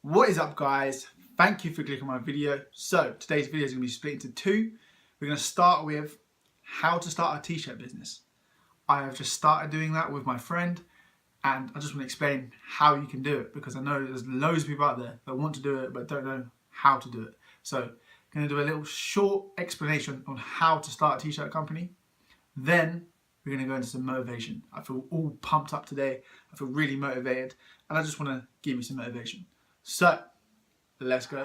What is up, guys? Thank you for clicking on my video. So today's video is going to be split into two. We're going to start with how to start a t-shirt business. I have just started doing that with my friend, and I just want to explain how you can do it, because I know there's loads of people out there that want to do it but don't know how to do it. So I'm going to do a little short explanation on how to start a t-shirt company. Then we're going to go into some motivation. I feel all pumped up today. I feel really motivated, and I just want to give you some motivation. So let's go.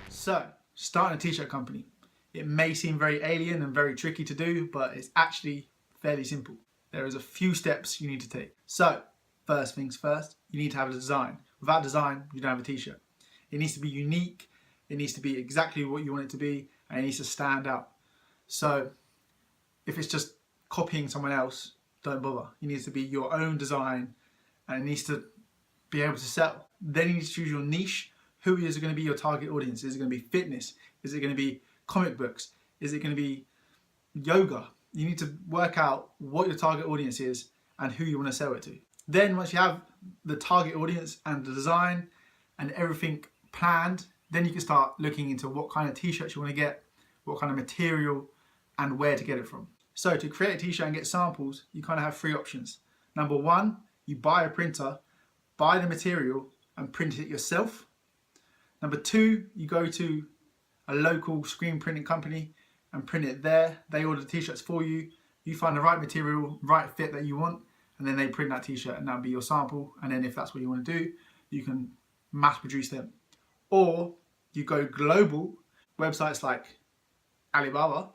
So starting a t-shirt company, it may seem very alien and very tricky to do, but it's actually fairly simple. There is a few steps you need to take. So first things first, you need to have a design. Without design, you don't have a t-shirt. It needs to be unique, it needs to be exactly what you want it to be, and it needs to stand out. So if it's just copying someone else, don't bother. It needs to be your own design, and it needs to be able to sell. Then you need to choose your niche. Who is going to be your target audience? Is it going to be fitness? Is it going to be comic books? Is it going to be yoga? You need to work out what your target audience is and who you want to sell it to. Then once you have the target audience and the design and everything planned, then you can start looking into what kind of t-shirts you want to get, what kind of material, and where to get it from. So to create a t-shirt and get samples, you kind of have three options. Number one, you buy a printer, buy the material and print it yourself. Number two, you go to a local screen printing company and print it there. They order the t-shirts for you. You find the right material, right fit that you want, and then they print that t-shirt, and that'll be your sample. And then if that's what you want to do, you can mass produce them. Or you go global. Websites like Alibaba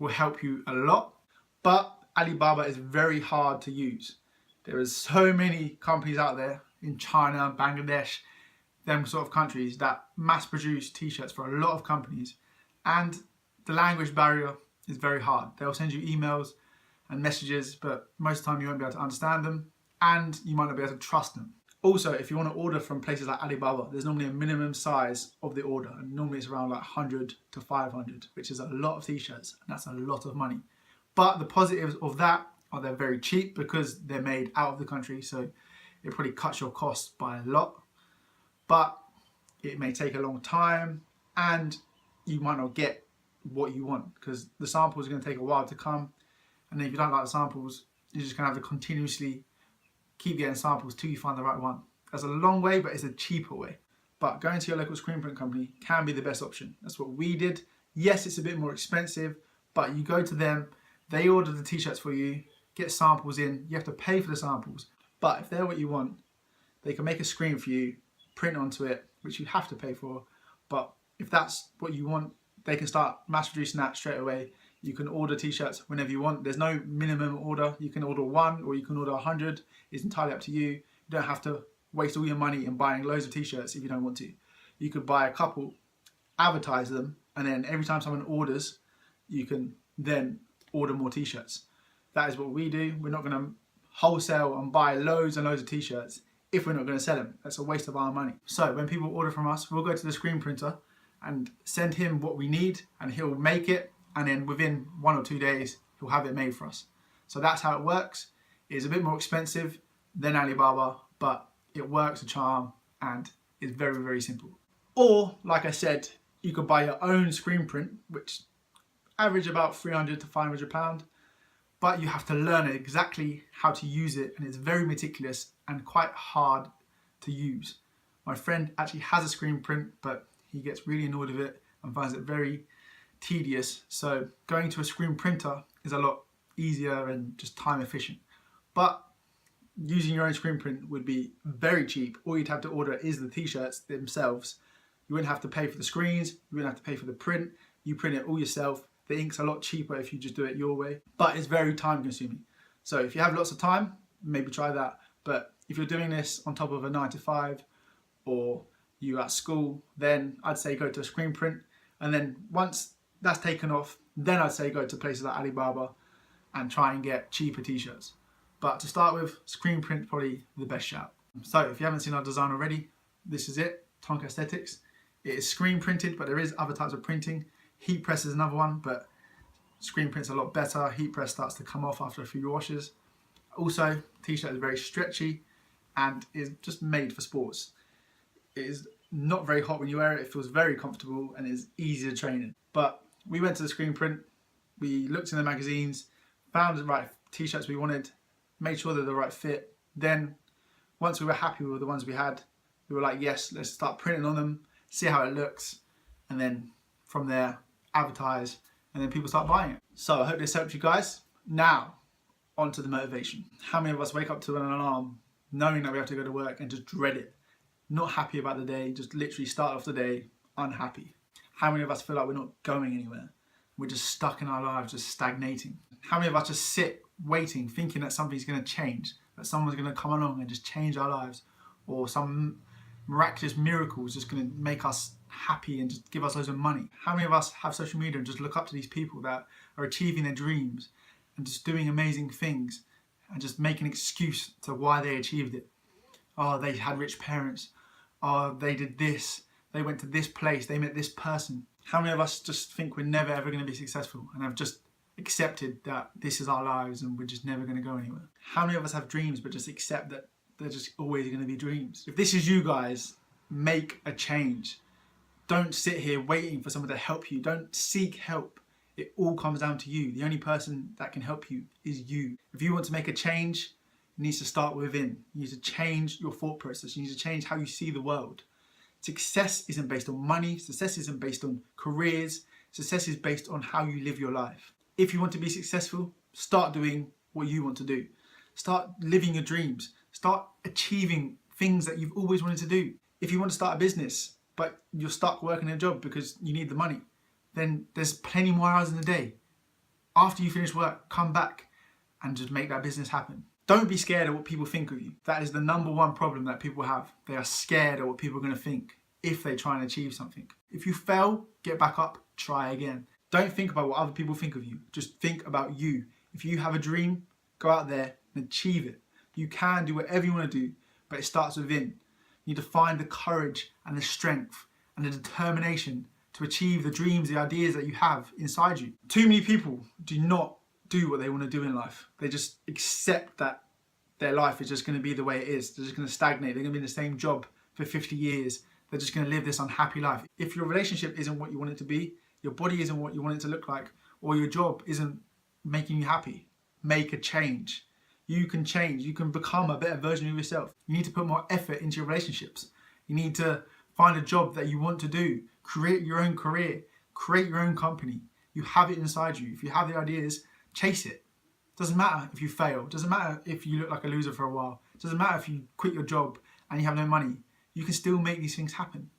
will help you a lot, but Alibaba is very hard to use. There is so many companies out there in China, Bangladesh, them sort of countries that mass produce t-shirts for a lot of companies, and the language barrier is very hard. They'll send you emails and messages, but most of the time you won't be able to understand them, and you might not be able to trust them. Also, if you want to order from places like Alibaba, there's normally a minimum size of the order, and normally it's around like 100 to 500, which is a lot of t-shirts, and that's a lot of money. But the positives of that are they're very cheap because they're made out of the country, so it probably cuts your costs by a lot. But it may take a long time, and you might not get what you want because the samples are going to take a while to come, and then if you don't like the samples, you're just going to have to continuously keep getting samples till you find the right one. That's a long way, but it's a cheaper way. But going to your local screen print company can be the best option. That's what we did. Yes, it's a bit more expensive, but you go to them, they order the t-shirts for you, get samples in, you have to pay for the samples. But if they're what you want, they can make a screen for you, print onto it, which you have to pay for. But if that's what you want, they can start mass producing that straight away. You can order t-shirts whenever you want. There's no minimum order. You can order one or you can order 100. It's entirely up to you. You don't have to waste all your money in buying loads of t-shirts if you don't want to. You could buy a couple, advertise them, and then every time someone orders, you can then order more t-shirts. That is what we do. We're not going to wholesale and buy loads and loads of t-shirts if we're not going to sell them. That's a waste of our money. So when people order from us, we'll go to the screen printer and send him what we need, and he'll make it, and then within 1 or 2 days he'll have it made for us. So that's how it works. It's a bit more expensive than Alibaba, but it works a charm and it's very, very simple. Or like I said, you could buy your own screen print, which average about 300 to 500 pound, but you have to learn exactly how to use it, and it's very meticulous and quite hard to use. My friend actually has a screen print, but he gets really annoyed with it and finds it very tedious. So going to a screen printer is a lot easier and just time efficient. But using your own screen print would be very cheap. All you'd have to order is the t-shirts themselves. You wouldn't have to pay for the screens, you wouldn't have to pay for the print. You print it all yourself. The ink's a lot cheaper if you just do it your way, but it's very time consuming. So if you have lots of time, maybe try that. But if you're doing this on top of a 9 to 5 or you're at school, then I'd say go to a screen print, and then once that's taken off, then I'd say go to places like Alibaba and try and get cheaper t-shirts. But to start with, screen print probably the best shout. So if you haven't seen our design already, this is it, Tonka Aesthetics. It is screen printed, but there is other types of printing. Heat press is another one, but Screen print's a lot better. Heat press starts to come off after a few washes. Also, t-shirt is very stretchy and is just made for sports. It is not very hot when you wear it. It feels very comfortable and is easy to train in. But we went to the screen print, we looked in the magazines, found the right t-shirts we wanted, made sure they're the right fit. Then once we were happy with the ones we had, we were like, yes, let's start printing on them, see how it looks, and then from there, advertise, and then people start buying it. So I hope this helped you guys. Now, on to the motivation. How many of us wake up to an alarm knowing that we have to go to work and just dread it? Not happy about the day, just literally start off the day unhappy. How many of us feel like we're not going anywhere? We're just stuck in our lives, just stagnating. How many of us just sit waiting, thinking that something's going to change, that someone's going to come along and just change our lives, or some miraculous miracle is just going to make us happy and just give us loads of money? How many of us have social media and just look up to these people that are achieving their dreams and just doing amazing things and just make an excuse to why they achieved it? Oh, they had rich parents. Oh, they did this. They went to this place. They met this person. How many of us just think we're never ever going to be successful and have just accepted that this is our lives and we're just never going to go anywhere? How many of us have dreams but just accept that they're just always going to be dreams? If this is you guys, make a change. Don't sit here waiting for someone to help you. Don't seek help. It all comes down to you. The only person that can help you is you. If you want to make a change, it needs to start within. You need to change your thought process. You need to change how you see the world. Success isn't based on money. Success isn't based on careers. Success is based on how you live your life. If you want to be successful, start doing what you want to do. Start living your dreams. Start achieving things that you've always wanted to do. If you want to start a business, but you're stuck working a job because you need the money, then there's plenty more hours in the day. After you finish work, come back and just make that business happen. Don't be scared of what people think of you. That is the number one problem that people have. They are scared of what people are going to think if they try and achieve something. If you fail, get back up, try again. Don't think about what other people think of you. Just think about you. If you have a dream, go out there and achieve it. You can do whatever you want to do, but it starts within. You need to find the courage and the strength and the determination to achieve the dreams, the ideas that you have inside you. Too many people do not do what they want to do in life. They just accept that their life is just going to be the way it is. They're just going to stagnate. They're going to be in the same job for 50 years. They're just going to live this unhappy life. If your relationship isn't what you want it to be, your body isn't what you want it to look like, or your job isn't making you happy, make a change. You can change. You can become a better version of yourself. You need to put more effort into your relationships. You need to find a job that you want to do. Create your own career. Create your own company. You have it inside you. If you have the ideas, chase it. Doesn't matter if you fail. Doesn't matter if you look like a loser for a while. Doesn't matter if you quit your job and you have no money. You can still make these things happen.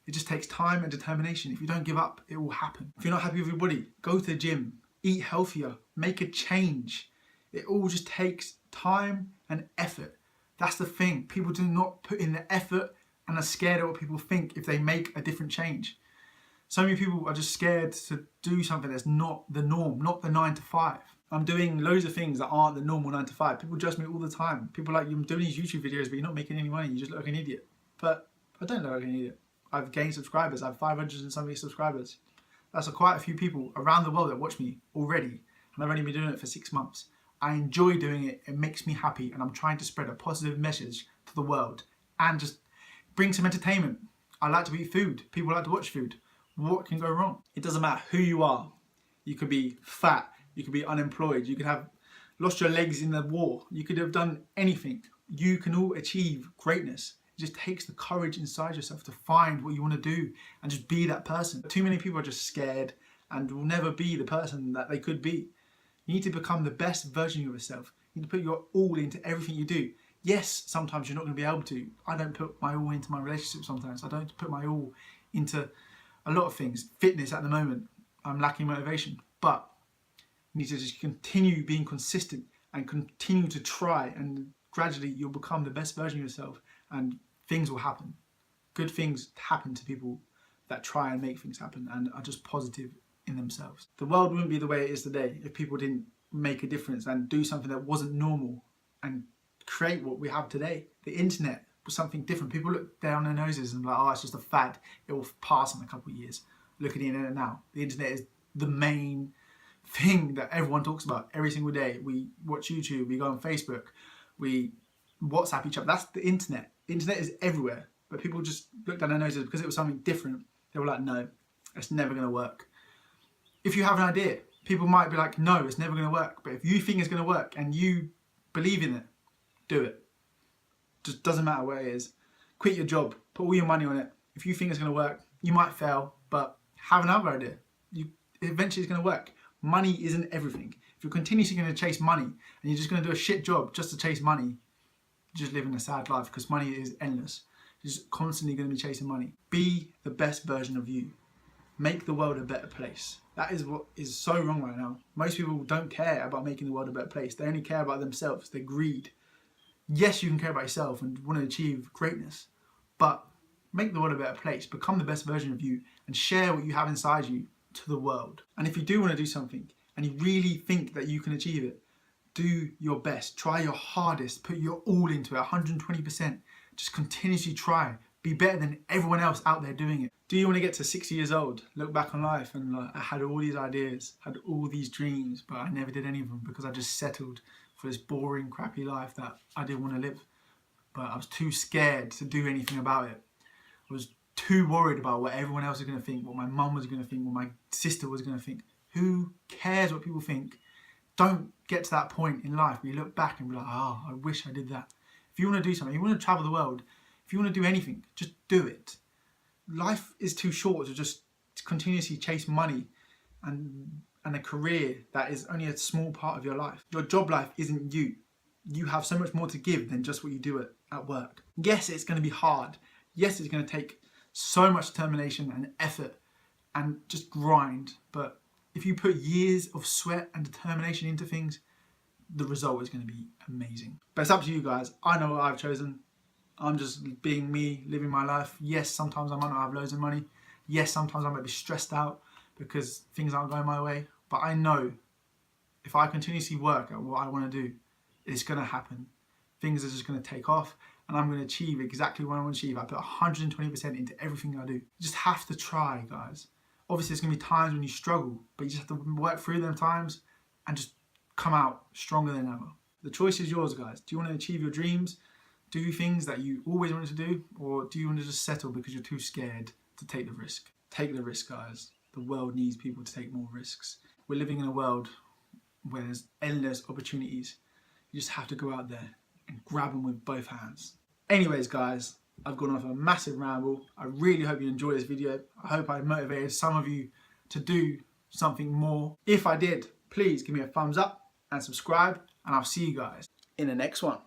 It just takes time and determination. If you don't give up, it will happen. If you're not happy with your body, go to the gym, eat healthier, make a change. It all just takes time and effort. That's the thing. People do not put in the effort and are scared of what people think if they make a different change. So many people are just scared to do something that's not the norm, not the 9 to 5. I'm doing loads of things that aren't the normal 9 to 5. People judge me all the time. People are like, you're doing these YouTube videos, but you're not making any money. You just look like an idiot. But I don't look like an idiot. I've gained subscribers. I have 500 and something subscribers. That's quite a few people around the world that watch me already. And I've only been doing it for 6 months. I enjoy doing it. It makes me happy. And I'm trying to spread a positive message to the world and just bring some entertainment. I like to eat food. People like to watch food. What can go wrong? It doesn't matter who you are. You could be fat. You could be unemployed. You could have lost your legs in the war. You could have done anything. You can all achieve greatness. It just takes the courage inside yourself to find what you want to do and just be that person. Too many people are just scared and will never be the person that they could be. You need to become the best version of yourself. You need to put your all into everything you do. Yes, sometimes you're not going to be able to. I don't put my all into my relationship sometimes. I don't put my all into a lot of things. Fitness at the moment, I'm lacking motivation. But you need to just continue being consistent and continue to try, and gradually you'll become the best version of yourself and things will happen. Good things happen to people that try and make things happen and are just positive in themselves. The world wouldn't be the way it is today if people didn't make a difference and do something that wasn't normal and create what we have today. The internet was something different. People look down their noses and like, oh, it's just a fad. It will pass in a couple of years. Look at the internet now. The internet is the main thing that everyone talks about every single day. We watch YouTube, we go on Facebook, we WhatsApp each other. That's the internet. The internet is everywhere. But people just look down their noses because it was something different. They were like, no, it's never going to work. If you have an idea, people might be like, no, it's never going to work. But if you think it's going to work and you believe in it, do it. Just doesn't matter where it is. Quit your job, put all your money on it. If you think it's going to work, you might fail, but have another idea. Eventually it's going to work. Money isn't everything. If you're continuously going to chase money and you're just going to do a shit job just to chase money, you're just living a sad life, because money is endless. You're just constantly going to be chasing money. Be the best version of you. Make the world a better place. That is what is so wrong right now. Most people don't care about making the world a better place. They only care about themselves, their greed. Yes, you can care about yourself and want to achieve greatness, but make the world a better place. Become the best version of you and share what you have inside you to the world. And if you do want to do something and you really think that you can achieve it, do your best. Try your hardest. Put your all into it, 120%. Just continuously try. Be better than everyone else out there doing it. Do you want to get to 60 years old, look back on life and I had all these ideas, had all these dreams, but I never did any of them because I just settled for this boring, crappy life that I didn't want to live. But I was too scared to do anything about it. I was too worried about what everyone else was going to think, what my mum was going to think, what my sister was going to think. Who cares what people think? Don't get to that point in life where you look back and be like, oh, I wish I did that. If you want to do something, you want to travel the world, if you want to do anything, just do it. Life is too short to just continuously chase money and a career that is only a small part of your life. Your job life isn't you. You have so much more to give than just what you do at work. Yes, it's going to be hard. Yes, it's going to take so much determination and effort and just grind. But if you put years of sweat and determination into things, the result is going to be amazing. But it's up to you guys. I know what I've chosen. I'm just being me, living my life. Yes, sometimes I might not have loads of money. Yes, sometimes I might be stressed out because things aren't going my way. But I know if I continuously work at what I want to do, it's going to happen. Things are just going to take off and I'm going to achieve exactly what I want to achieve. I put 120% into everything I do. You just have to try, guys. Obviously, there's going to be times when you struggle, but you just have to work through them times and just come out stronger than ever. The choice is yours, guys. Do you want to achieve your dreams? Do things that you always wanted to do? Or do you want to just settle because you're too scared to take the risk? Take the risk, guys. The world needs people to take more risks. We're living in a world where there's endless opportunities. You just have to go out there and grab them with both hands. Anyways, guys, I've gone off a massive ramble. I really hope you enjoyed this video. I hope I motivated some of you to do something more. If I did, please give me a thumbs up and subscribe, and I'll see you guys in the next one.